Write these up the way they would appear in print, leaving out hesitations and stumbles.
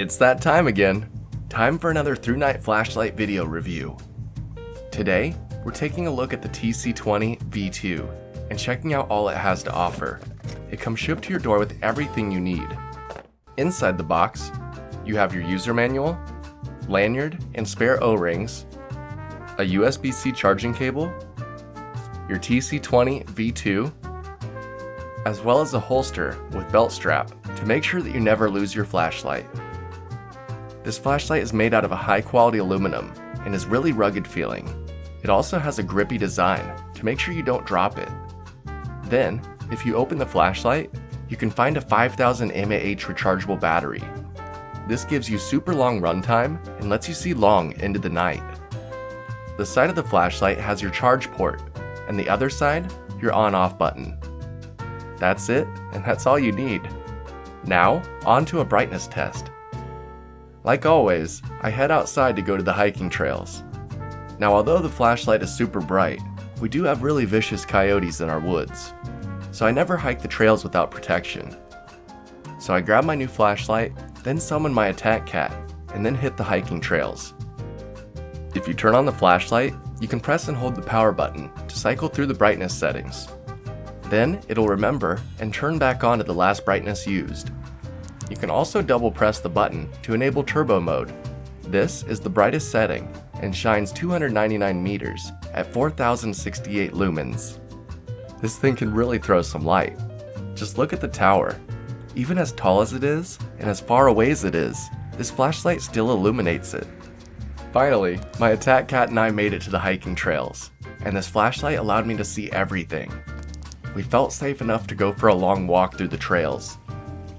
It's that time again. Time for another ThruNite flashlight video review. Today, we're taking a look at the TC20 V2 and checking out all it has to offer. It comes shipped to your door with everything you need. Inside the box, you have your user manual, lanyard and spare O-rings, a USB-C charging cable, your TC20 V2, as well as a holster with belt strap to make sure that you never lose your flashlight. This flashlight is made out of a high-quality aluminum and is really rugged feeling. It also has a grippy design to make sure you don't drop it. Then, if you open the flashlight, you can find a 5000 mAh rechargeable battery. This gives you super long runtime and lets you see long into the night. The side of the flashlight has your charge port, and the other side, your on-off button. That's it, and that's all you need. Now, on to a brightness test. Like always, I head outside to go to the hiking trails. Now, although the flashlight is super bright, we do have really vicious coyotes in our woods, so I never hike the trails without protection. So I grab my new flashlight, then summon my attack cat, and then hit the hiking trails. If you turn on the flashlight, you can press and hold the power button to cycle through the brightness settings. Then it'll remember and turn back on to the last brightness used. You can also double press the button to enable turbo mode. This is the brightest setting and shines 299 meters at 4068 lumens. This thing can really throw some light. Just look at the tower. Even as tall as it is, and as far away as it is, this flashlight still illuminates it. Finally, my attack cat and I made it to the hiking trails, and this flashlight allowed me to see everything. We felt safe enough to go for a long walk through the trails.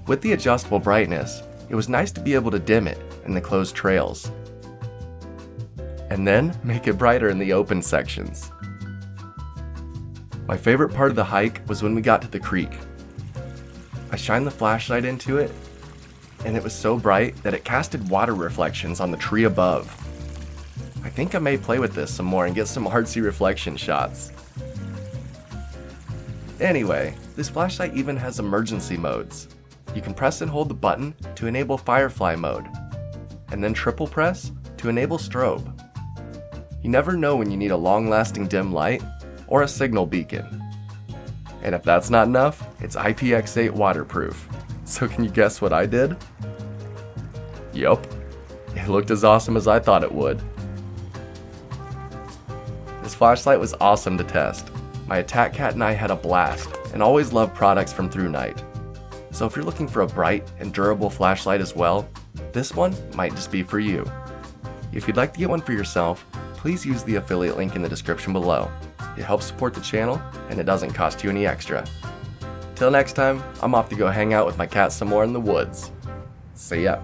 With the adjustable brightness, it was nice to be able to dim it in the closed trails, and then make it brighter in the open sections. My favorite part of the hike was when we got to the creek. I shined the flashlight into it, and it was so bright that it casted water reflections on the tree above. I think I may play with this some more and get some artsy reflection shots. Anyway, this flashlight even has emergency modes. You can press and hold the button to enable firefly mode, and then triple press to enable strobe. You never know when you need a long-lasting dim light or a signal beacon. And if that's not enough, it's IPX8 waterproof. So can you guess what I did? Yup, it looked as awesome as I thought it would. This flashlight was awesome to test. My attack cat and I had a blast, and always love products from ThruNite. So if you're looking for a bright and durable flashlight as well, this one might just be for you. If you'd like to get one for yourself, please use the affiliate link in the description below. It helps support the channel, and it doesn't cost you any extra. Till next time, I'm off to go hang out with my cat some more in the woods. See ya.